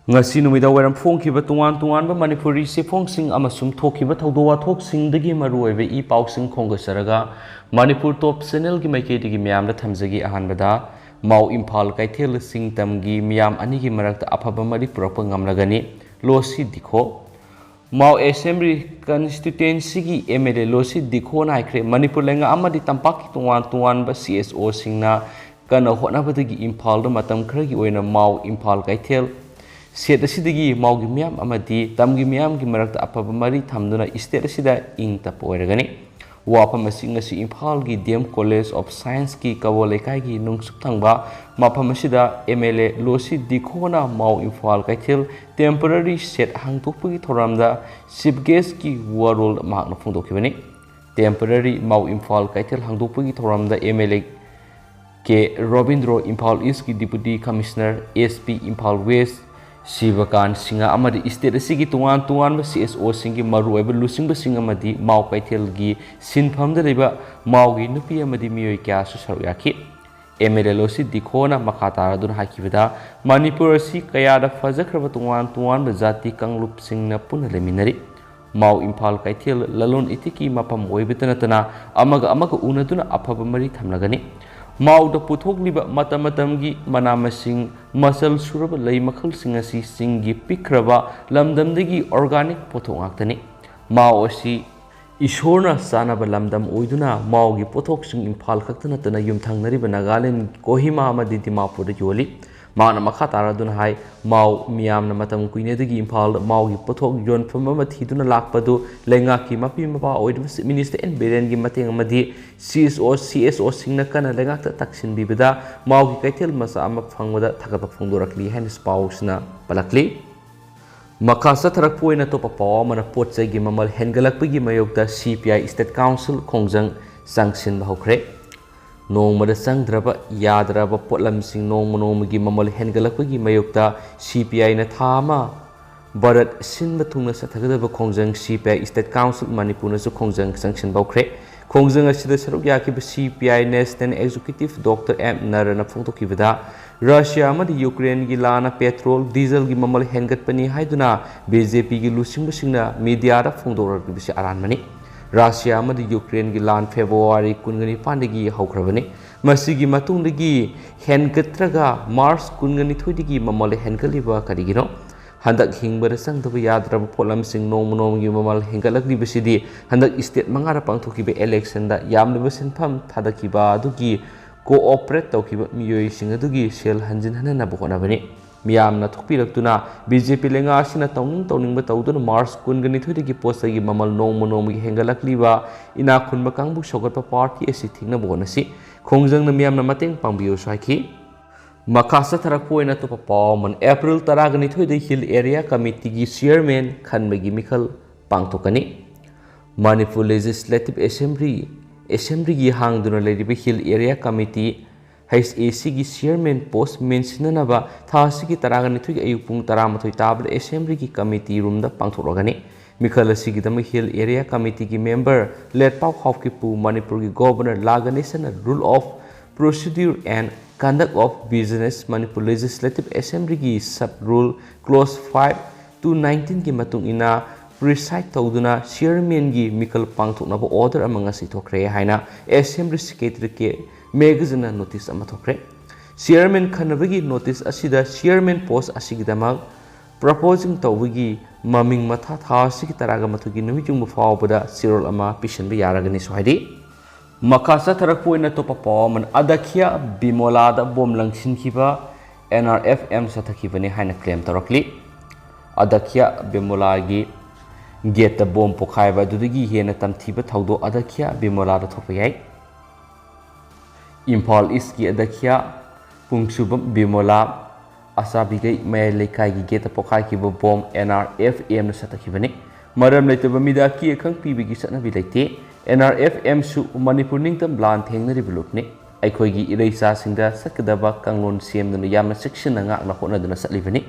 ngasi numida waram phongkiba tungan tunganba manipuri se phongsing amasum thokiba thawdo wathoksingdagi maruoibe I pausing khongasaraga manipur top channel gi maikedi gi miyamda thamjagi ahanbada mau imphal kaithel sing tamgi miyam ani gi marakta aphaba mari purapa ngamlagani losi dikho mau assembly constituency gi MLA losi dikho na ikre manipur lenga amadi tampak tungan tunganba CSO singna kana honabadagi imphal da matam khragi oina mau imphal kaithel set asidagi maugi miyam amadi tamgi miyam gi marakta apaba mari thamduna state asida ing tap oiragani wafam asing asi imphal gi DM College of Science ki kawolekai gi nungsuk thangba mafam asida MLA losi dikhona mau imphal kaithil temporary set hangtokpagi thoramda chief guest ki warol mahakna phongdokhibani temporary mau imphal kaithil hangtokpagi thoramda MLA ke Robindro Imphal East ki deputy commissioner SP Imphal West Sivakan singa amadi state asigi tungan tungan ba CSO singi maru eba lusing ba singa amadi mau kaithel gi sinpham da leba mau gi nupi amadi miyoi kya su saru yakhi MLA losi dikhona makhatara dun hakibada manipur asi kaya da fajakraba tungan tungan ba jati kanglup singna puna leminari mau imphal kaithel lalon itiki mapam oibitana tana amaga unaduna aphaba mari thamlagani mau da puthokliba matamatamgi manamasing masal suraba lei makhal singasi singi pikraba lamdamdagi organic pothok ngaktani mau asi ishorna sanaba lamdam oiduna maugi pothok sing imphal khaktana tana yumthangnari ba Nagaland Kohima amadi Dimapur da yoli mana makha taraduna hai mau miyamna matam kuinedagi imphal maugi pothok yon famama thiduna lakpadu Leingak ki mapi mapa oidba minister en Biren gi mateng amadi CSO singna kana Leingak ta taksin bibida maugi kaithel masa ama phangwada thagapa phongdorakli hanis pausna palakli makasa tharakpoina topa pawa mana potchai gi mamal hengalakpagi mayokta CPI State Council khongjang sanction bahokre nongmada sangdraba yadraba potlam sing nongmagi mamal hengalakpagi mayokta CPI na thama Bharat sinba thungna sathagadaba khongjang CPI State Council Manipur na su khongjang sanction bahokre khongjang asida saruk yakiba CPI National Executive Dr. M Narana phongtokibada Russia amadi Ukraine gi lana petrol diesel gi mamal hengatpani haiduna BJP gi lusingba singna media ra phongdorakbisi aranmani Russia amadi Ukraine gi lan February 19 dagi haukrabani masigi matungdagi hengatraga March 19 dagi mamal hengaliba karigino handak hingbara sangdaba yadraba polam sing nong gi mamal hengalaklibasidi handak state mangara pangthokiba election da yamliba sinpham thadakiba adugi cooperate tawkiba miyoi sing adugi sel hanjin hanana bokonabani miyamna thokpiraktuna BJP lenga asina tawningba tawduna March 19 dagi postagi mamal nong gi hengalakliba ina khunba kangbu sogatpa party asi thingna bonasi khongjangna miyamna mateng pangbiyo saiki makasa tharakpoina to papaman April 12 da Hill Area Committee gi chairman khanbagi mikhal pangthokani Manipur Legislative Assembly gi hangduna leriba Hill Area Committee HAC gi chairman post mentionanaba thasi gi 12 gi ayuk pung 13 tabla Assembly gi committee room da pangthorogani mikhal asigi dama Hill Area Committee gi member Letpau Khopkipu Manipur gi governor Laganation rule of procedure and conduct of business Manipur Legislative Assembly gi sub rule clause 5 to 19 gi matung ina preside tawduna chairman gi mikhal pangthoknaba order amanga sithokre haina Assembly secretary ke magazine notice ama thokre chairman khanabagi notice asida chairman post asigidama proposing tawigi maming matha tha asigi taraga mathugi numijung fawbada sirol ama pishanba yaragani sohidi makasa tharakpoina topa paman adakhia bimolada bom langsinkiba NRFM sathakibani haina claim tarakli adakhia bimolagi geta bom pokhaiba dudagi hena tamthiba thawdo adakhia bimolada thopayai Imphal East ki adakhia pungsubam bimola asabigai may lekai gi geta pokhai ki bom NRFM na satakibani maram leitaba mida ki khang pibigi satnabi leite NRFM su Manipur ningtam blan thengnari bulukni aikhoi gi ireisa singda sakadaba kanglon semduna yamna section nga na honaduna satlibani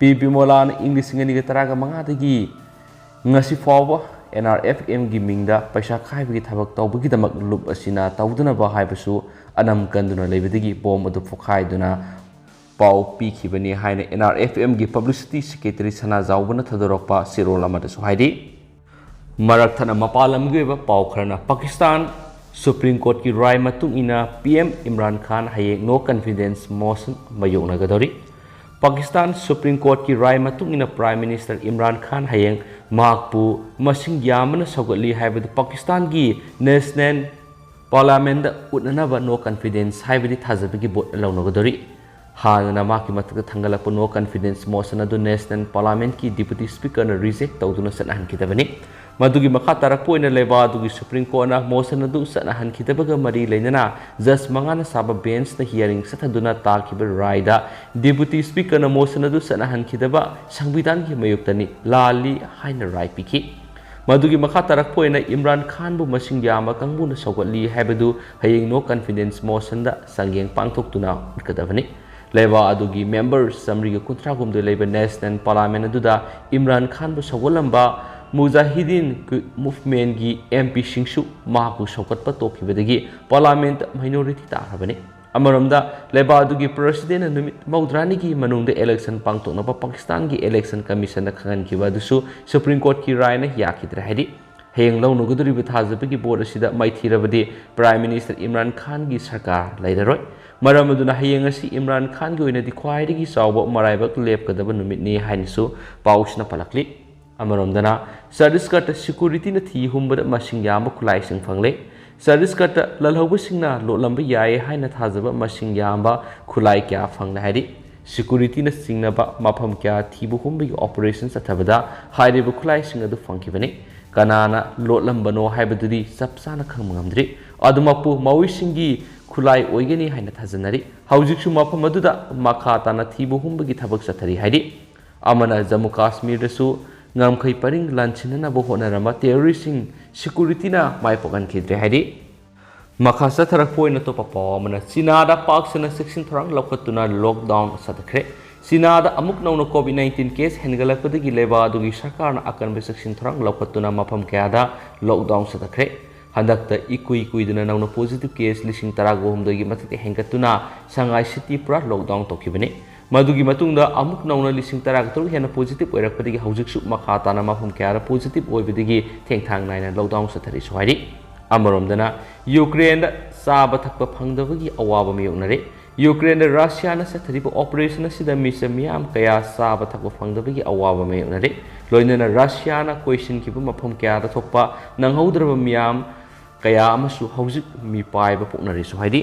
bimola na English ngani ga taraga manga dagi ngasi fawba NRFM gi mingda paisa khaibagi thabak tawbagi damak lup asina tawduna ba haibasu anam kanduna lebedigi bom adu phokhai duna पाउ पीखिबनी हाइना NRFM की publicity secretary सना जाउबना थदोरकपा सिरोल अमदसु हाइदि मरकथना मपालमगी पाउ Kharna Pakistan supreme court की राय मतुंग इना PM Imran Khan हयेंग no confidence motion मयोगनगदौरी Pakistan supreme court की राय मतुंग इना प्राइम मिनिस्टर इमरान खान हयेंग माकपु मसिंग यामना सगोली हाइबदु पाकिस्तान की नेशनल पार्लियामेंट उन्ननबा नो कॉन्फिडेंस हाइबदि थाजबगी बोट लौनगदौरी हाना माकी मतक थंगलप नो कॉन्फिडेंस मोशन अदु नेशनल पार्लियामेंट की डिप्यूटी स्पीकर न रिजेक्ट तौदुना सनहनकिदबनी मदुगी मखा तारकपोइना लेबा अदुगी सुप्रीम कोर्ट ना मोशन अदु सनहनकिदबगा मरी लेनना जज मंगाना साबा बेंच न हियरिंग सथदुना ताकिब रायदा डिप्यूटी स्पीकर न मोशन अदु सनहनकिदबा संविधान की मयुक्तनी लाली हाइना राय पिखि मदुगी मखा तारकपोइना इमरान खान बु मसिंग यामा कंगबुना सौगली हैबदु हयेंग नो कॉन्फिडेंस मोशन दा संगेंग पांगथोक्तुना उटकदबनी लेबा अदुगी मेंबर समरी कुंथ्रागुमदु लेबा नेशनल पार्लियामेंट अदुदा इमरान खान बु सौगलंबा मुजाहिदीन मूवमेंट की MP सिंसु माकु सौकटपा तोखिबदगी पार्लियामेंट माइनॉरिटी तारबने अमरमदा लेबा अदुगी प्रेसिडेंट नुमित मौद्रानी की मनुंग इलेक्शन पांगतोनबा पाकिस्तान की इलेक्शन कमीशन खंगनखिबा अदुसु सुप्रीम कोर्ट की राय न याखिद्रे हाइदि हेंग लौनुगदुरिबा थाजबगी बोर्ड असिदा माइथिरबदि प्राइम मिनिस्टर इमरान खान की सरकार लेररोय मरम अदुना हयेंग असि इमरान खान की ओइनदि ख्वाइदगी चावबा मराइबक लेपकदबा नुमितनि हाइनसु पाउसना पलकलि अमरमदना सर्विसकट सिक्योरिटी न थी हुंबद मसिंग याम खुलाइसिंग फंगले सर्विसकट ललहौबसिंगना लोलंब याय हाइना थाजबा मसिंग याम खुलाई क्या फंगले हाइदि सिक्योरिटी न सिंगनबा मफम क्या थीबु हुंबगी ऑपरेशन अथबदा हाइरिबु खुलाइसिंग अदु फंगिबने कनाना लोलंबनो हाइबदुदि चपचाना खंगमंगमद्रि अदुमपु मौइसिंगी खुलाई ओइगनी हाइना थाजनरी हौजिकसु मफम अदुदा मखा ताना थीबु हुंबगी थबक चथरी हाइदि अमना जम्मू काश्मीर दसु ngamkhai paring lanchina bo honarama terroristing security na mai pokan khidre haidi makhasa tharak poina to papa mana china da pak sana section tharang lokatuna lockdown satakre china da amuk nauna covid-19 case hengalakpadagi leba adugi sarkar na akan be section tharang lokatuna mafam kya da lockdown satakre handakta ikui duna nauna positive case lising tarago humdogi mathate hengatuna sangai city pura lockdown tokibane मधुगी मतुंगदा अमुक नौना लिसिंग तरागतुर हेना positive ओइरकपदिगी हौजिकसु मखा ताना मफम क्यारा positive ओइबदिगी थेंगथांग नाइना लॉकडाउन सथरि सोहाइदि अमरोमदना यूक्रेन चाबा थक्पा फंगदबगी अवाबा मियोनरे यूक्रेन रशियाना सथरिबा ऑपरेशन सिदा मिसे मियाम कया चाबा थक्पा फंगदबगी अवाबा मियोनरे लोइनना रशियाना क्वेश्चन किबा मफम क्यादा थोपा नंगहौद्रबा मियाम कया अमसु हौजिक मी पाइबा पोकनरे सोहाइदि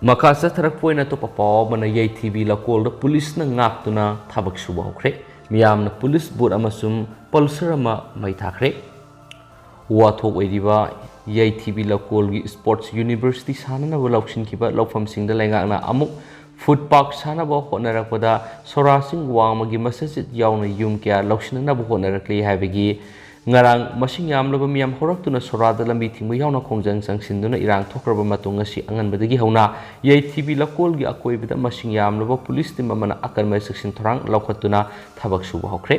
मखा चथरक पोइना तो पाव मन यैथिबी लकोल पुलिस न ngaktuna thabak suba hokre miyam na police boat अमसुम पल्सर अमा मै थाखरे वाथोक ओइदिबा यैथिबी लकोल की स्पोर्ट्स यूनिवर्सिटी सानना लौसिन किबा लौफम सिंगदा लेंगाक ना अमुक फुट पार्क सानबा होनरकपदा सोरासिंग वांगमगी मसजिद यावना युम क्या लौसिनना बो होनरकले हाइबगी ngarang masing yamlaba miyam horaktuna sorada lambi thingba yauna khongjang sangsinduna irang thokraba matunga si anganbadagi hauna yaiTV lakol gi akoibida masing yamlaba police team amana akanma section thorang laukhatuna thabak suba hokre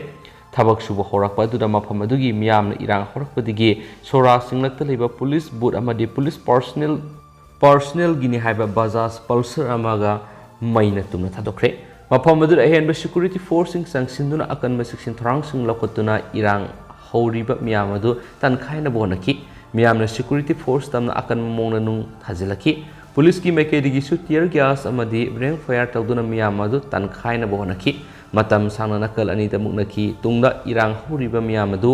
thabak suba horakpa duda mafam adugi miyamna irang horakpadigi sora singlakta leiba police boot amadi police personnel gini haiba bajaj pulsar amaga maina tumna thadokre mafam adu ahenba security forcing sangsinduna akanma section thorang sing laukhatuna irang हौरीबा मियाम अदु तनखाइना बोनकी मियामना security force तमना अकन मोंगना नुंग थाजिलकी police की मेकेदिगी सु tier gas अमदी ब्रेंग fire तौदुना मियाम अदु तनखाइना बोनकी मतम सांगना नकल अनी तमुनकी तुंगदा इरांग हौरीबा मियाम अदु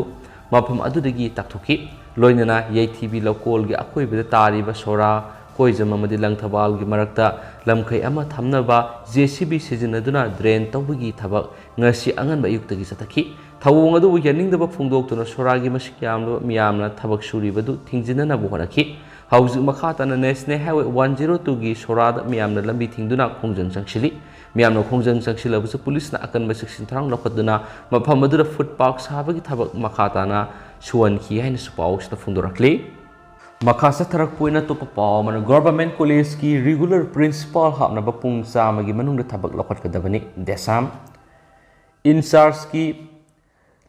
मफम अदुदगी तकथोकी लोइनना यैथिबी लकोल गी अकोइबदा तारिबा सोरा कोइजम अमदी लंगथबाल गी मरक्ता लमखै अमा थमनबा JCB सिजिनदुना ड्रेन तौबगी थबक ngasi anganba yuktagi sataki thawong adu yaningbा phungdoktuna soragi masikyamlo miyamna thabak suribadu thingjinana bohonaki hauju makhatana national highway 102 gi sorada miyamna lambi thingduna khongjang sangsili miyamna khongjang sangsilabusu police na akan section thrang lokaduna mafam adu foot park sabagi thabak makhatana suwan ki haina supaus na phungdorakli makasa tharak poina to papaw man government college ki regular principal hapna ba pung samagi manungda thabak lokhat kadabani desam in charge की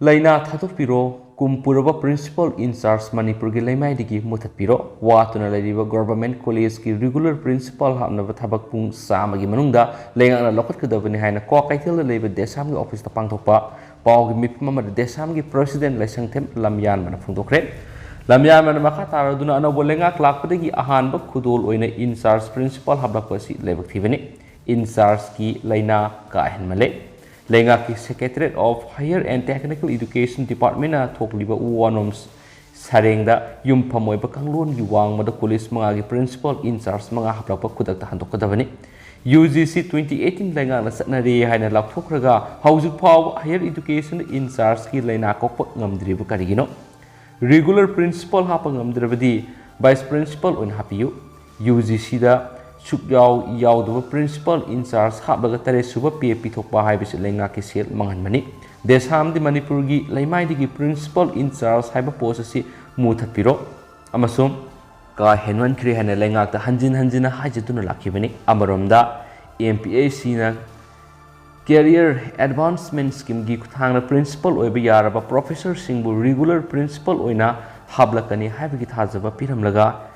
लाइना थाथोपीरो कुमपुरबा principal in charge Manipur की लेमाइदगी मुथत्पिरो वातुना लेरिबा government college की regular principal हाबनबा थबक पुंग सामगी मनुंगदा लेंगाना लखतकदबनि हायना को कैथल लेबा देसाम की office ता पांगथोकपा पावगी मिफम अमर देसाम की प्रेसिडेंट लाइसंथेम लमयान मन फुंगदोखरे लमयान मन मखा तारदुना अनोबो लेंगाक लाकपदगी अहानबा खुदोल ओइना इंचार्ज प्रिंसिपल हाबलकपसि लेबकथिबनि इंचार्ज की लेना काहनमले Leingak की Secretariat of Higher and Technical Education Department na thokliba uwanoms sarengda yum pamoiba kanglon gi wangmada police mga gi principal in charge mga haplakpa kudakta handokadabani UGC 2018 Leingak na satnari haina lakthokraga haujuk phaw higher education in charge ki leina kokpa ngamdriba karigino regular principal hapa ngamdrabadi vice principal on hapiyu UGC da Sukyao Yaudu principal in charge Hablagatare Suba PAP Tokpa Hibis Leingak Sil Manganmani. Desham the Manipurgi Laimaidigi principal in charge Hyper Posasi Mutapiro Amasum Ka Henwan Krihan Leingak the Hanjina Hajatuna Lakibani Amaromda MPA Sina Career Advancement Scheme Gikutanga principal Obiaraba Professor Singbu regular principal Oina Hablakani Habigit Hazaba Piramlaga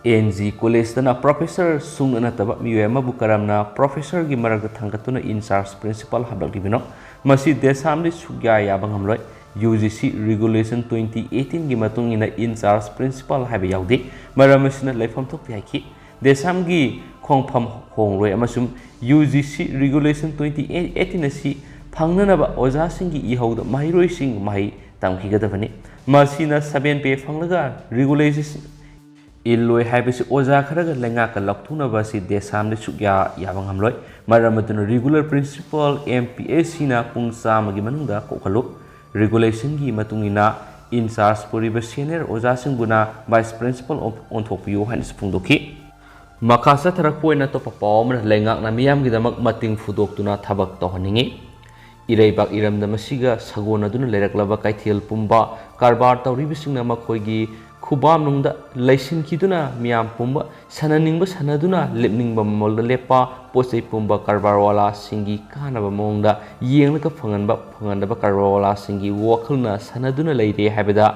NG College na Professor Sung Anataba Miuema Bukaramna Professor Gimarag Tangatuna in charge principal Habal Gibino Masi Desamli Sugya Yabangamloy UGC Regulation 2018 Gimatung in charge principal Habiyaudi Maramasina Lefam Topiaki Desamgi Kongpam Hongway Amasum UGC Regulation 2018 si Panganaba Oza Singi Ihoda Mahiroi Sing Mahi Tamkigadavani Masina Sabian Pay Fangaga Regulations Illoi haibisi oja kharaga Leingak laktuna basi desam de sukya yabang hamloi maramatuna regular principal MPAC na pungsa magi manungda kokalo regulation gi matungina in charge puriba senior oja singbuna vice principal of onthopio hanis pungdoki makasa tharakpoina to papawm Leingak na miyam gi damak mating fudoktuna thabak tohaningi ireibak iramda masiga sagona duna leraklaba kaithel pumba karbar tawribisingna makhoigi Kubam nungda laisin kiduna miyam pumba sananing ba sanaduna lepning ba molda lepa posay pumba karbarwala singi kana ba mongda yeng ka phangan ba karbarwala singi wakhulna sanaduna leire habeda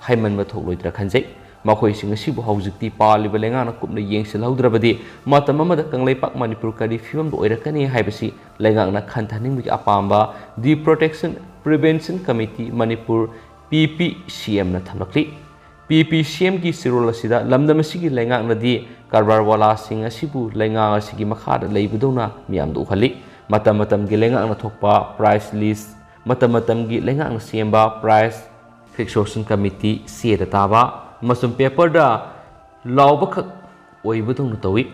haiman ba thokloitra khanjai makhoi sing asibu haujikti pali ba lengana kupna yengsil haudrabadi matam amada kanglai pak manipur kari film do oirakani haibasi lengana khanthaning bi apamba the protection prevention committee manipur PPCM na thamlakli PPCM की सिरोल असिदा लमदमसिगी लेंगाक नदी कारबारवाला सिंग असिबु लेंगाक असिगी मखादा लेबदौना मियाम दो खली मतम मतम की लेंगाक न थोकपा price list मतम की लेंगाक न सेम्बा प्राइस फिक्सेशन कमिटी सेदा ताबा मसुम पेपर दा लावबखक ओइबदौना तोइ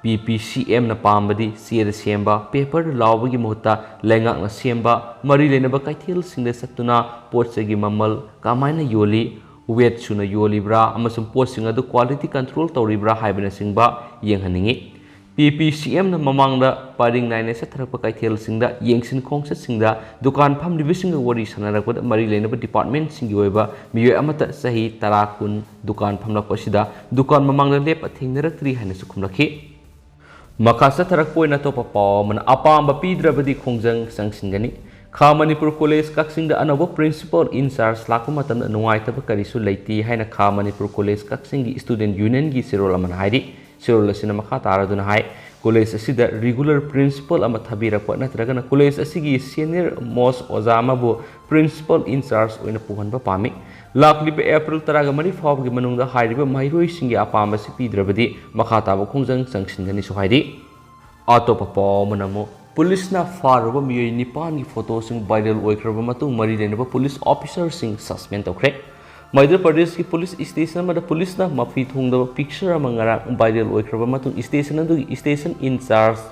PPCM na पामबदी सेदा सेम्बा पेपर लावबगी मुहत्ता लेंगाक न सेम्बा मरी लेनबा काइथेल सिंगदे सत्तुना पोटसेगी ममल कामाइना योली Weight suna yolibra amasum posting adu quality control tawribra haibana singba yenghaningi PPCM na mamangda paring naine sa tharapa kaithel singda yengsin khongsa singda dukan pham division wari sanarakpa mari lenaba department singi oiba miyo amata sahi tarakun dukan phamla pasida dukan mamangda lep athingnarakri haina sukhumlakhi makasa tharakpoina topa paw man apamba pidrabadi khongjang sangsingani Kha Manipur College Kaksingda anaba principal in charge lakumatam nungaitaba karisu leiti haina Kha Manipur College Kaksingi student union gi sirol aman haidi sirol asina makha taraduna hai college asida regular principal ama thabirakwa natragana college asigi senior most ozama bu principal in charge oina puhanba pami lakliba April taraga mari fawgi manungda hairiba mairoi singi apamba si pidrabadi makha taba khongjang sangsingani su haidi atopa pawmanamo Police na faruba miyoy nipan ki photo sing viral oikraba matung mari lenaba police officer sing suspend tokre Madhya Pradesh ki police station ma da police na mafi thungda picture mangara viral oikraba matung station adu station in charge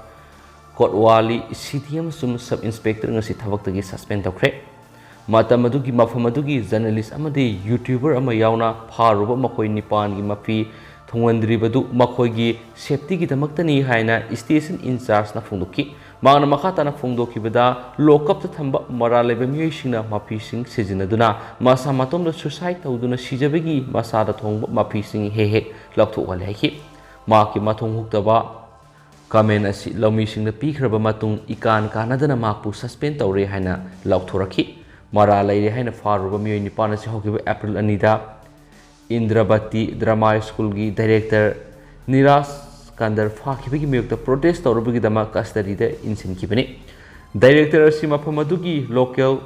Kotwali CTM sum sub inspector ngasi thabak tagi suspend tokre matam adu ki mafam adu ki journalist amade youtuber ama yauna faruba makoi nipan ki mafi thungandribadu makoi gi safety ki damaktani haina station in charge na phungdoki Mangna makhatana phongdokibada lokap ta thamba maraleba miyosingna maphising sijinaduna masa matomda suicide tawduna sijabagi masada thongba maphising he lakthu walhaiki maki mathong huktaba comment asi lamisingna pikhraba matung ikan kanadana mapu suspend tawre haina lakthorakhi ꯃꯔꯥ ꯂꯩꯔꯦ ꯍꯥꯏꯅ ꯐꯥꯔꯨꯕ ꯃꯤꯑꯣꯏ ꯅꯤꯄꯥꯟ ꯑꯁꯤ ꯍꯧꯈꯤꯕ April 2ꯗ ꯏꯟꯗ꯭ꯔꯕꯇꯤ drama ꯁ꯭ꯀꯨꯜꯒꯤ director Neeraj ꯀꯥꯟꯗꯔ ꯐꯥꯈꯤꯕꯒꯤ ꯃꯥꯌꯣꯛꯇ protest ꯇꯧꯔꯨꯕꯒꯤꯗꯃꯛ ꯀꯁꯇꯗꯤꯗ ꯏꯟꯁꯤꯟꯈꯤꯕꯅꯤ꯫ Director ꯑꯁꯤ ꯃꯐꯝ ꯑꯗꯨꯒꯤ ꯂꯣꯀꯦꯜ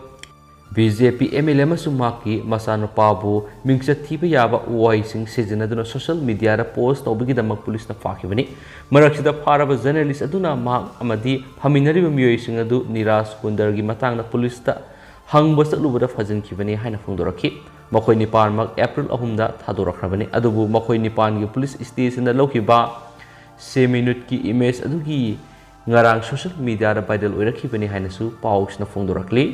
BJP MLA ꯑꯃꯁꯨꯡ ꯃꯍꯥꯛꯀꯤ ꯃꯆꯥꯅꯨꯄꯥꯕꯨ ꯃꯤꯡꯆꯠ ꯊꯤꯕ ꯌꯥꯕ ꯋꯥꯍꯩꯁꯤꯡ ꯁꯤꯖꯤꯟꯅꯗꯨꯅ ꯁꯣꯁꯤꯌꯦꯜ ꯃꯤꯗꯤꯌꯥꯗ ꯄꯣꯁꯠ ꯇꯧꯕꯒꯤꯗꯃꯛ ꯄꯨꯂꯤꯁꯅ ꯐꯥꯈꯤꯕꯅꯤ꯫ ꯃꯔꯛꯁꯤꯗ ꯐꯥꯔꯕ ꯖꯔꯅꯦꯂꯤꯁꯠ ꯑꯗꯨꯅ ꯃꯍꯥꯛ ꯑꯃꯗꯤ ꯐꯝꯃꯤꯟꯅꯔꯤꯕ ꯃꯤꯑꯣꯏꯁꯤꯡ ꯑꯗꯨ ꯅꯤꯔꯥꯖ ꯀꯨꯟꯗꯔꯒꯤ ꯃꯇꯥꯡꯗ ꯄꯨꯂꯤꯁꯇ ꯍꯪꯕ ꯆꯠꯂꯨꯕꯗ ꯐꯥꯖꯤꯟꯈꯤꯕꯅꯤ ꯍꯥꯏꯅ ꯐꯣꯡꯗꯣꯔꯛꯈꯤ꯫ ꯃꯈꯣꯏ ꯅꯤꯄꯥꯟꯃꯛ ꯑꯦꯄ꯭ꯔꯤꯜ 3ꯗ ꯊꯥꯗꯣꯔꯛꯈ꯭ꯔꯕꯅꯤ꯫ ꯑꯗꯨꯕꯨ ꯃꯈꯣꯏ ꯅꯤꯄꯥꯟꯒꯤ ꯄꯨꯂꯤꯁ ꯁ꯭ꯇꯦꯁꯟꯗ ꯂꯧꯈꯤꯕ 6 ꯃꯤꯅꯤꯠꯀꯤ ꯏꯃꯦꯖ ꯑꯗꯨꯒꯤ ꯉꯔꯥꯡ ꯁꯣꯁꯤꯌꯦꯜ ꯃꯤꯗꯤꯌꯥꯗ ꯚꯥꯏꯔꯦꯜ ꯑꯣꯏꯔꯛꯈꯤꯕꯅꯤ ꯍꯥꯏꯅꯁꯨ ꯄꯥꯎꯁꯤꯅ ꯐꯣꯡꯗꯣꯔꯛꯂꯤ꯫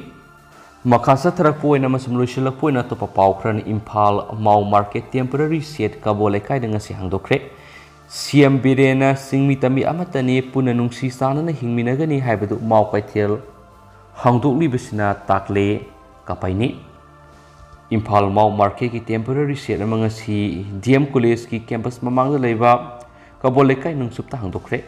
ꯃꯈꯥ ꯆꯠꯊꯔꯛꯄ ꯑꯣꯏꯅ ꯑꯃꯁꯨꯡ ꯂꯣꯏꯁꯤꯜꯂꯛꯄ ꯑꯣꯏꯅ ꯑꯇꯣꯞꯄ ꯄꯥꯎ ꯈꯔꯅ Imphal Mao market temporary shed ꯀꯕꯣ ꯂꯩꯀꯥꯏꯗ ꯉꯁꯤ ꯍꯥꯡꯗꯣꯛꯈ꯭ꯔꯦ꯫ CM ꯕꯤꯔꯦꯟꯅ ꯆꯤꯡꯃꯤ ꯇꯝꯃꯤ ꯑꯃꯠꯇꯅꯤ, ꯄꯨꯟꯅ ꯅꯨꯡꯁꯤ ꯆꯥꯟꯅꯅ ꯍꯤꯡꯃꯤꯟꯅꯒꯅꯤ ꯍꯥꯏꯕꯗꯨ ꯃꯥꯎ ꯀꯩꯊꯦꯜ ꯍꯥꯡꯗꯣꯛꯂꯤꯕꯁꯤꯅ ꯇꯥꯛꯂꯦ꯫ ꯀꯄꯥꯏꯅꯤ꯫ ꯏꯝꯐꯥꯜ ꯃꯥꯎ ꯃꯥꯔꯀꯦꯠꯀꯤ ꯇꯦꯝꯄꯔꯔꯤ ꯁꯦꯠ ꯑꯃ ꯉꯁꯤ DM ꯀꯣꯂꯦꯖꯀꯤ ꯀꯦꯝꯄꯁ ꯃꯃꯥꯡꯗ ꯂꯩꯕ ꯀꯕꯣ ꯂꯩꯀꯥꯏ ꯅꯨꯡꯆꯨꯞꯇ ꯍꯥꯡꯗꯣꯛꯈ꯭ꯔꯦ꯫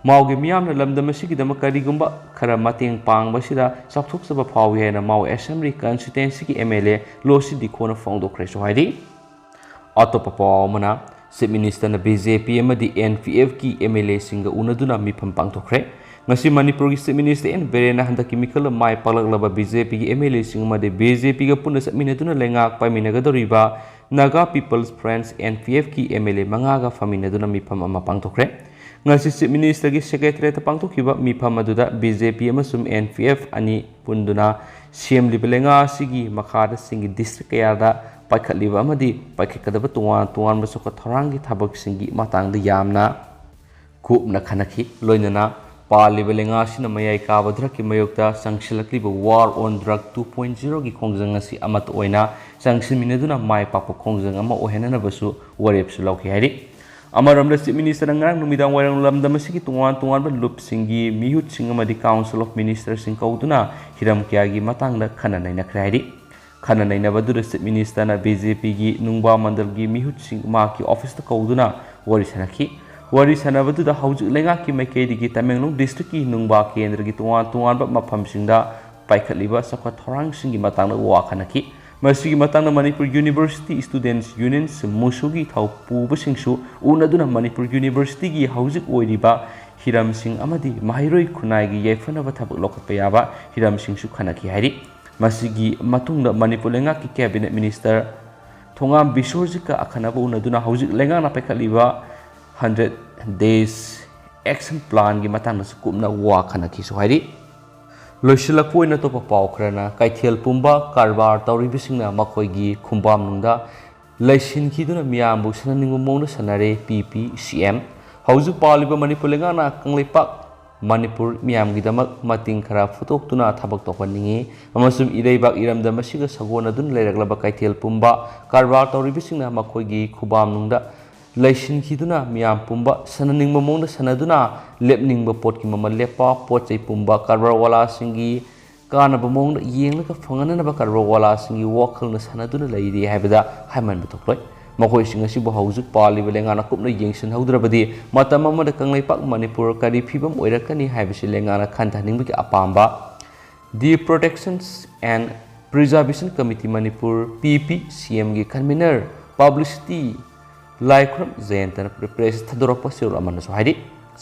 ꯃꯥꯎꯒꯤ ꯃꯤꯌꯥꯝꯅ ꯂꯝꯗꯝ ꯑꯁꯤꯒꯤꯗꯃꯛ ꯀꯔꯤꯒꯨꯝꯕ ꯈꯔ ꯃꯇꯦꯡ ꯄꯥꯡꯕꯁꯤꯗ ꯆꯥꯎꯊꯣꯛꯆꯕ ꯐꯥꯎꯏ ꯍꯥꯏꯅ ꯃꯥꯎ ꯑꯦꯁꯦꯝꯕ꯭ꯂꯤ ꯀꯟꯁꯇꯤꯇꯨꯌꯦꯟꯁꯤꯒꯤ MLA ꯂꯣꯁꯤ ꯗꯤꯈꯣꯅ ꯐꯣꯡꯗꯣꯛꯈ꯭ꯔꯦꯁꯨ ꯍꯥꯏꯔꯤ꯫ ꯑꯇꯣꯞꯄ ꯄꯥꯎ ꯑꯃꯅ ꯆꯤꯞ ꯃꯤꯅꯤꯁꯇꯔꯅ BJP ꯑꯃꯗꯤ NPFꯀꯤ MLAꯁꯤꯡꯒ ꯎꯅꯗꯨꯅ ꯃꯤꯐꯝ ꯄꯥꯡꯊꯣꯛꯈ꯭ꯔꯦ꯫ ꯉꯁꯤ ꯃꯅꯤꯄꯨꯔꯒꯤ ꯆꯤꯞ ꯃꯤꯅꯤꯁꯇꯔ N Biren ꯍꯟꯗꯛꯀꯤ ꯃꯤꯈꯜꯗ ꯃꯥꯏ ꯄꯥꯛꯂꯛꯂꯕ BJPꯒꯤ MLAꯁꯤꯡ ꯑꯃꯗꯤ BJPꯒ ꯄꯨꯟꯅ ꯆꯠꯃꯤꯟꯅꯗꯨꯅ ꯂꯩꯉꯥꯛ ꯄꯥꯏꯃꯤꯟꯅꯒꯗꯧꯔꯤꯕ ꯅꯥꯒꯥ ꯄꯤꯄꯜꯁ ꯐ꯭ꯔꯦꯟꯆ NPFꯀꯤ MLA 5ꯒ ꯐꯝꯃꯤꯟꯅꯗꯨꯅ ꯃꯤꯐꯝ ꯑꯃ ꯄꯥꯡꯊꯣꯛꯈ꯭ꯔꯦ꯫ ꯉꯁꯤ ꯆꯤꯞ ꯃꯤꯅꯤꯁꯇꯔꯒꯤ ꯁꯦꯀ꯭ꯔꯦꯇꯔꯤꯌꯦꯠꯇ ꯄꯥꯡꯊꯣꯛꯈꯤꯕ ꯃꯤꯐꯝ ꯑꯗꯨꯗ BJP ꯑꯃꯁꯨꯡ NPF ꯑꯅꯤ ꯄꯨꯟꯗꯨꯅ ꯁꯦꯝꯂꯤꯕ ꯂꯩꯉꯥꯛ ꯑꯁꯤꯒꯤ ꯃꯈꯥꯗ ꯆꯤꯡꯒꯤ ꯗꯤꯁꯇ꯭ꯔꯤꯛ ꯀꯌꯥꯗ ꯄꯥꯏꯈꯠꯂꯤꯕ ꯑꯃꯗꯤ ꯄꯥꯏꯈꯠꯀꯗꯕ ꯇꯣꯉꯥꯟ ꯇꯣꯉꯥꯟꯕ ꯆꯥꯎꯈꯠ ꯊꯧꯔꯥꯡꯒꯤ ꯊꯕꯛꯁꯤꯡꯒꯤ ꯃꯇꯥꯡꯗ ꯌꯥꯝꯅ ꯀꯨꯞꯅ ꯈꯟꯅꯈꯤ꯫ ꯂꯣꯏꯅꯅ ꯄꯥꯜꯂꯤꯕ ꯂꯩꯉꯥꯛ ꯑꯁꯤꯅ ꯃꯌꯥꯏ ꯀꯥꯕ ꯗ꯭ꯔꯒꯀꯤ ꯃꯥꯌꯣꯛꯇ ꯆꯪꯁꯤꯜꯂꯛꯂꯤꯕ ꯋꯥꯔ ꯑꯣꯟ ꯗ꯭ꯔꯒ 2.0ꯒꯤ ꯈꯣꯡꯖꯪ ꯑꯁꯤ ꯑꯃꯠꯇ ꯑꯣꯏꯅ ꯆꯪꯁꯤꯟꯃꯤꯟꯅꯗꯨꯅ ꯃꯥꯏ ꯄꯥꯛꯄ ꯈꯣꯡꯖꯪ ꯑꯃ ꯑꯣꯏꯍꯟꯅꯅꯕꯁꯨ ꯋꯥꯔꯦꯞꯁꯨ ꯂꯧꯈꯤ ꯍꯥꯏꯔꯤ꯫ ꯑꯃꯔꯣꯝꯗ ꯆꯤꯞ ꯃꯤꯅꯤꯁꯇꯔꯅ ꯉꯔꯥꯡ ꯅꯨꯃꯤꯗꯥꯡꯋꯥꯏꯔꯝ ꯂꯝꯗꯝ ꯑꯁꯤꯒꯤ ꯇꯣꯉꯥꯟ ꯇꯣꯉꯥꯟꯕ ꯂꯨꯞꯁꯤꯡꯒꯤ ꯃꯤꯍꯨꯠꯁꯤꯡ ꯑꯃꯗꯤ ꯀꯥꯎꯟꯁꯤꯜ ꯑꯣꯐ ꯃꯤꯅꯤꯁꯇꯔꯁꯤꯡ ꯀꯧꯗꯨꯅ ꯍꯤꯔꯝ ꯀꯌꯥꯒꯤ ꯃꯇꯥꯡꯗ ꯈꯟꯅ ꯅꯩꯅꯈ꯭ꯔꯦ ꯍꯥꯏꯔꯤ꯫ ꯈꯟꯅ ꯅꯩꯅꯕꯗꯨꯗ ꯆꯤꯞ ꯃꯤꯅꯤꯁꯇꯔꯅ BJPꯒꯤ ꯅꯨꯡꯕꯥ ꯃꯟꯗꯜꯒꯤ ꯃꯤꯍꯨꯠꯁꯤꯡ ꯃꯍꯥꯛꯀꯤ ꯑꯣꯐꯤꯁꯇ ꯀꯧꯗꯨꯅ ꯋꯥꯔꯤ ꯁꯥꯅꯈꯤ꯫ ꯋꯥꯔꯤ ꯁꯥꯅꯕꯗꯨꯗ ꯍꯧꯖꯤꯛ ꯂꯩꯉꯥꯛꯀꯤ ꯃꯥꯏꯀꯩꯗꯒꯤ ꯇꯃꯦꯡꯂꯣꯡ ꯗꯤꯁꯇ꯭ꯔꯤꯛꯀꯤ ꯅꯨꯡꯕꯥ ꯀꯦꯟꯗ꯭ꯔꯒꯤ ꯇꯣꯉꯥꯟ ꯇꯣꯉꯥꯟꯕ ꯃꯐꯝꯁꯤꯡꯗ ꯄꯥꯏꯈꯠꯂꯤꯕ ꯆꯥꯎꯈꯠ ꯊꯧꯔꯥꯡꯁꯤꯡꯒꯤ ꯃꯇꯥꯡꯗ ꯋꯥ ꯈꯟꯅꯈꯤ꯫ ꯃꯁꯤꯒꯤ ꯃꯇꯥꯡꯗ ꯃꯅꯤꯄꯨꯔ ꯌꯨꯅꯤꯚꯔꯁꯤꯇꯤ ꯁ꯭ꯇꯨꯗꯦꯟꯠꯁ ꯌꯨꯅꯤꯌꯟ ꯃꯨꯁꯨꯒꯤ ꯊꯧꯄꯨꯕꯁꯤꯡꯁꯨ ꯎꯅꯗꯨꯅ ꯃꯅꯤꯄꯨꯔ ꯌꯨꯅꯤꯚꯔꯁꯤꯇꯤꯒꯤ ꯍꯧꯖꯤꯛ ꯑꯣꯏꯔꯤꯕ ꯍꯤꯔꯝꯁꯤꯡ ꯑꯃꯗꯤ ꯃꯍꯩꯔꯣꯏ ꯈꯨꯟꯅꯥꯏꯒꯤ ꯌꯥꯏꯐꯅꯕ ꯊꯕꯛ ꯂꯧꯈꯠꯄ ꯌꯥꯕ ꯍꯤꯔꯝꯁꯤꯡꯁꯨ ꯈꯟꯅꯈꯤ ꯍꯥꯏꯔꯤ꯫ ꯃꯁꯤꯒꯤ ꯃꯇꯨꯡꯗ ꯃꯅꯤꯄꯨꯔ ꯂꯩꯉꯥꯛꯀꯤ ꯀꯦꯕꯤꯅꯦꯠ ꯃꯤꯅꯤꯁꯇꯔ ꯊꯣꯉꯥꯝ ꯕꯤꯁ꯭ꯋꯣꯖꯤꯠꯀ ꯑꯈꯟꯅꯕ ꯎꯅꯗꯨꯅ ꯍꯧꯖꯤꯛ ꯂꯩꯉꯥꯛꯅ ꯄꯥꯏꯈꯠꯂꯤꯕ 100 Days ꯑꯦꯛꯁꯟ ꯄ꯭ꯂꯥꯟꯒꯤ ꯃꯇꯥꯡꯗꯁꯨ ꯀꯨꯞꯅ ꯋꯥ ꯈꯟꯅꯈꯤꯁꯨ ꯍꯥꯏꯔꯤ꯫ ꯂꯣꯏꯁꯤꯜꯂꯛꯄ ꯑꯣꯏꯅ ꯑꯇꯣꯞꯄ ꯄꯥꯎ ꯈꯔꯅ ꯀꯩꯊꯦꯜ ꯄꯨꯝꯕ ꯀꯔꯕꯥꯔ ꯇꯧꯔꯤꯕꯁꯤꯡꯅ ꯃꯈꯣꯏꯒꯤ ꯈꯨꯝꯕꯥꯝꯅꯨꯡꯗ ꯂꯩꯁꯤꯟꯈꯤꯗꯨꯅ ꯃꯤꯌꯥꯝꯕꯨ ꯁꯥꯟꯅꯅꯤꯡꯕ ꯃꯑꯣꯡꯗ ꯁꯥꯟꯅꯔꯦ PPCM꯫ ꯍꯧꯖꯤꯛ ꯄꯥꯜꯂꯤꯕ ꯃꯅꯤꯄꯨꯔ ꯂꯩꯉꯥꯛꯅ ꯀꯪꯂꯩꯄꯥꯛ ꯃꯅꯤꯄꯨꯔ ꯃꯤꯌꯥꯝꯒꯤꯗꯃꯛ ꯃꯇꯤꯡ ꯈꯔ ꯐꯨꯠꯇꯣꯛꯇꯨꯅ ꯊꯕꯛ ꯇꯧꯍꯟꯅꯤꯡꯏ ꯑꯃꯁꯨꯡ ꯏꯔꯩꯕꯥꯛ ꯏꯔꯝꯗꯝ ꯑꯁꯤꯒ ꯁꯥꯒꯣꯟꯅꯗꯨꯅ ꯂꯩꯔꯛꯂꯕ ꯀꯩꯊꯦꯜ ꯄꯨꯝꯕ ꯀꯔꯕꯥꯔ ꯇꯧꯔꯤꯕꯁꯤꯡꯅ ꯃꯈꯣꯏꯒꯤ ꯈꯨꯕꯥꯝꯅꯨꯡꯗ ꯂꯩꯁꯤꯟꯈꯤꯗꯨꯅ ꯃꯤꯌꯥꯝ ꯄꯨꯝꯕ ꯁꯥꯟꯅꯅꯤꯡꯕ ꯃꯑꯣꯡꯗ ꯁꯥꯟꯅꯗꯨꯅ ꯂꯦꯞꯅꯤꯡꯕ ꯄꯣꯠꯀꯤ ꯃꯃꯜ ꯂꯦꯞꯄ, ꯄꯣꯠꯆꯩ ꯄꯨꯝꯕ ꯀꯔꯕꯥꯔ ꯋꯥꯂꯥꯁꯤꯡꯒꯤ ꯀꯥꯟꯅꯕ ꯃꯑꯣꯡꯗ ꯌꯦꯡꯂꯒ ꯐꯪꯍꯟꯅꯅꯕ ꯀꯔꯕꯥꯔ ꯋꯥꯂꯥꯁꯤꯡꯒꯤ ꯋꯥꯈꯜꯅ ꯁꯥꯟꯅꯗꯨꯅ ꯂꯩꯔꯤ ꯍꯥꯏꯕꯗ ꯍꯥꯏꯃꯟꯕ ꯊꯣꯛꯂꯣꯏ꯫ ꯃꯈꯣꯏꯁꯤꯡ ꯑꯁꯤꯕꯨ ꯍꯧꯖꯤꯛ ꯄꯥꯜꯂꯤꯕ ꯂꯩꯉꯥꯛꯅ ꯀꯨꯞꯅ ꯌꯦꯡꯁꯤꯟꯍꯧꯗ꯭ꯔꯕꯗꯤ ꯃꯇꯝ ꯑꯃꯗ ꯀꯪꯂꯩꯄꯥꯛ ꯃꯅꯤꯄꯨꯔ ꯀꯔꯤ ꯐꯤꯕꯝ ꯑꯣꯏꯔꯛꯀꯅꯤ ꯍꯥꯏꯕꯁꯤ ꯂꯩꯉꯥꯛꯅ ꯈꯟꯊꯍꯟꯅꯤꯡꯕꯒꯤ ꯑꯄꯥꯝꯕ the protection and preservation committee Manipur PPCMꯒꯤ ꯀꯟꯚꯤꯅꯔ ꯄꯕ꯭ꯂꯤꯁꯤꯇꯤ ꯂꯥꯏꯈꯨꯔꯝ ꯖꯌꯟꯇꯅ ꯄ꯭ꯔꯦꯁꯇ ꯊꯥꯗꯣꯔꯛꯄ ꯆꯦꯔꯣꯜ ꯑꯃꯅꯁꯨ ꯍꯥꯏꯔꯤ꯫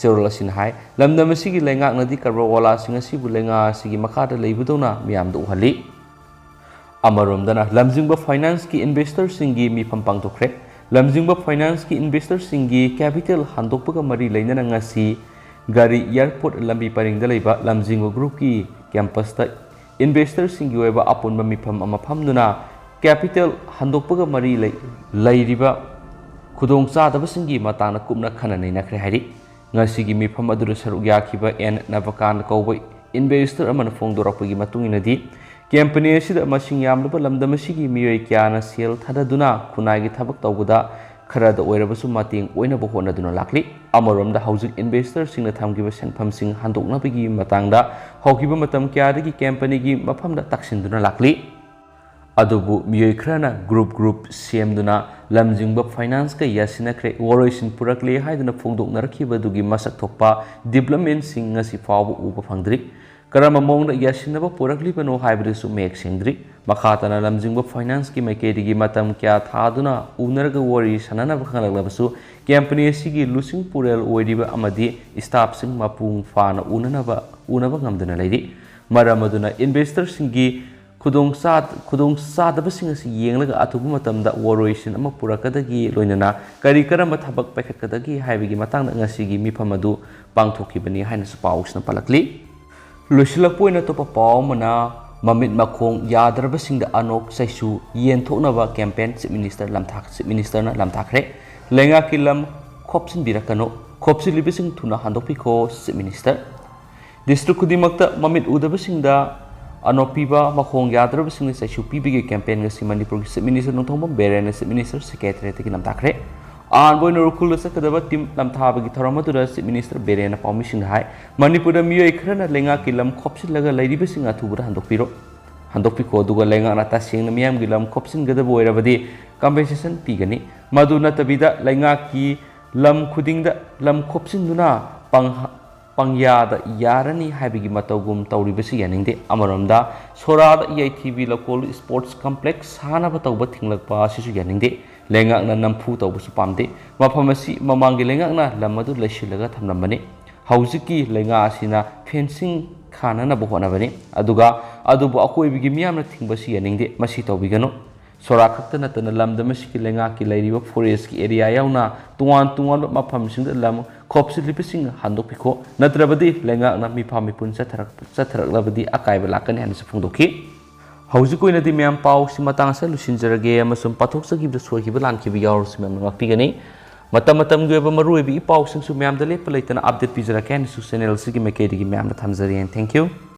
ꯆꯦꯔꯣꯜ ꯑꯁꯤꯅ ꯍꯥꯏ ꯂꯝꯗꯝ ꯑꯁꯤꯒꯤ ꯂꯩꯉꯥꯛꯅꯗꯤ ꯀꯔꯕꯥꯔ ꯋꯥꯂꯥꯁꯤꯡ ꯑꯁꯤꯕꯨ ꯂꯩꯉꯥꯛ ꯑꯁꯤꯒꯤ ꯃꯈꯥꯗ ꯂꯩꯕꯗꯧꯅ ꯃꯤꯌꯥꯝꯗ ꯎꯍꯜꯂꯤ꯫ ꯑꯃꯔꯣꯝꯗꯅ ꯂꯝꯖꯤꯡꯕ ꯐꯥꯏꯅꯥꯟꯁꯀꯤ ꯏꯟꯚꯦꯁꯇꯔꯁꯤꯡꯒꯤ ꯃꯤꯐꯝ ꯄꯥꯡꯊꯣꯛꯈ꯭ꯔꯦ꯫ ꯂꯝꯖꯤꯡꯕ ꯐꯥꯏꯅꯥꯟꯁꯀꯤ ꯏꯟꯚꯦꯁꯇꯔꯁꯤꯡꯒꯤ ꯀꯦꯄꯤꯇꯦꯜ ꯍꯟꯗꯣꯛꯄꯒ ꯃꯔꯤ ꯂꯩꯅꯅ ꯉꯁꯤ ꯒꯥꯔꯤ ꯏꯌꯥꯔꯄꯣꯔꯠ ꯂꯝꯕꯤ ꯄꯔꯤꯡꯗ ꯂꯩꯕ ꯂꯝꯖꯤꯡꯕ ꯒ꯭ꯔꯨꯞꯀꯤ ꯀꯦꯝꯄꯁꯇ ꯏꯟꯚꯦꯁꯇꯔꯁꯤꯡꯒꯤ ꯑꯣꯏꯕ ꯑꯄꯨꯟꯕ ꯃꯤꯐꯝ ꯑꯃ ꯐꯝꯗꯨꯅ ꯀꯦꯄꯤꯇꯦꯜ ꯍꯟꯗꯣꯛꯄꯒ ꯃꯔꯤ ꯂꯩꯔꯤꯕ ꯈꯨꯗꯣꯡꯆꯥꯗꯕꯁꯤꯡꯒꯤ ꯃꯇꯥꯡꯗ ꯀꯨꯞꯅ ꯈꯟꯅ ꯅꯩꯅꯈ꯭ꯔꯦ ꯍꯥꯏꯔꯤ꯫ ꯉꯁꯤꯒꯤ ꯃꯤꯐꯝ ꯑꯗꯨꯗ ꯁꯔꯨꯛ ꯌꯥꯈꯤꯕ N ꯅꯕꯀꯥꯟ ꯀꯧꯕ ꯏꯟꯚꯦꯁꯇꯔ ꯑꯃꯅ ꯐꯣꯡꯗꯣꯔꯛꯄꯒꯤ ꯃꯇꯨꯡꯏꯟꯅꯗꯤ ꯀꯦꯝꯄꯅꯤ ꯑꯁꯤꯗ ꯃꯁꯤꯡ ꯌꯥꯝꯂꯕ ꯂꯝꯗꯝ ꯑꯁꯤꯒꯤ ꯃꯤꯑꯣꯏ ꯀꯌꯥꯅ ꯁꯦꯜ ꯊꯥꯗꯗꯨꯅ ꯈꯨꯟꯅꯥꯏꯒꯤ ꯊꯕꯛ ꯇꯧꯕꯗ ꯈꯔꯗ ꯑꯣꯏꯔꯕꯁꯨ ꯃꯇꯦꯡ ꯑꯣꯏꯅꯕ ꯍꯣꯠꯅꯗꯨꯅ ꯂꯥꯛꯂꯤ꯫ ꯑꯃꯔꯣꯝꯗ ꯍꯧꯖꯤꯛ ꯏꯟꯚꯦꯁꯇꯔꯁꯤꯡꯅ ꯊꯝꯈꯤꯕ ꯁꯦꯟꯐꯝꯁꯤꯡ ꯍꯟꯗꯣꯛꯅꯕꯒꯤ ꯃꯇꯥꯡꯗ ꯍꯧꯈꯤꯕ ꯃꯇꯝ ꯀꯌꯥꯗꯒꯤ ꯀꯦꯝꯄꯅꯤꯒꯤ ꯃꯐꯝꯗ ꯇꯛꯁꯤꯟꯗꯨꯅ ꯂꯥꯛꯂꯤ꯫ ꯑꯗꯨꯕꯨ ꯃꯤꯑꯣꯏ ꯈꯔꯅ ꯒ꯭ꯔꯨꯞ ꯁꯦꯝꯗꯨꯅ ꯂꯝꯖꯤꯡꯕ ꯐꯥꯏꯅꯥꯟꯁꯀ ꯌꯥꯁꯤꯟꯅꯈ꯭ꯔꯦ, ꯋꯥꯔꯣꯏꯁꯤꯟ ꯄꯨꯔꯛꯂꯦ ꯍꯥꯏꯗꯨꯅ ꯐꯣꯡꯗꯣꯛꯅꯔꯛꯈꯤꯕꯗꯨꯒꯤ ꯃꯁꯛ ꯊꯣꯛꯄ ꯗꯤꯕꯦꯂꯞꯃꯦꯟꯠꯁꯤꯡ ꯉꯁꯤ ꯐꯥꯎꯕ ꯎꯕ ꯐꯪꯗ꯭ꯔꯤ꯫ Karama mong yasinaba purakliba hybridsu mek singdri, Makatana lamjingba finance ki maikedi matam kya thaduna unarga wari sanana bakalabasu, company sigi lusing purel oidiba amadi staff sing mapung fana unaba ngamdana lady. Maramaduna investor singi kudong sadaba singasi yenglaga atubu matamda waroisin ama purakadagi loinana kari karamba thabak paikhatkadagi haibigi matangda ngasigi mifamadu pangthokibani haina pausna palakli. Lusilakpoina topa pau mana mamit makong yadrabasingda anok saisu yenthoknaba campaign chief minister na lamthakre Leingak kilam khopchinbirak kanu khopchiliba sing Thuna Handokho chief minister district kudimakta mamit udabasingda anopiba makong yadrabasingda saisu pibigi campaign ngasi Manipur chief minister nongthongba Biren chief minister secretary ki lamthakre Boy Norukul Sakadaba Tim Lamtabagi Toramatu chief minister Biren a permission high Manipur Mio Ekrana Leingak kilam Khopchiliba lady basing at Tubura Handokho duga Leingak nata sing miam gilam Khopchin gada boyrabadi compensation pigani Maduna tabida Leingak ki lam kudingda lam Khopchin duna pangyada yarani habigi matagum tauribasi yaningde Amaramda Sorada 8thApril Sports Complex Hana Batauba Tinglakpa Sisu yaningde Leingak na nampu taubasu pamde mafamasi mamangi Leingak na lamadu laisilaga thamnambani hauziki Leingak asina fencing khana na bohonabani adubu akoibigi miyamna thingbasi yaningde masi tawbigano sora khakta natana lamdamasi ki Leingak ki lairiba forest ki area yauna tuan mafamsingda lam Khopchiliba sing Handokho natrabadi Leingak na mifamipun satharak akaiba lakani hansa phungdoki Hauzukoina di miam pau si matang sa lusinjarage amasum pathok sa gibda sohiba lankibi yaur si miam ngakpigani matam goeba maruibi ipau sing su miam dale palaitana update pizara kan su channel sigi maikedi gi miam na thamjari and thank you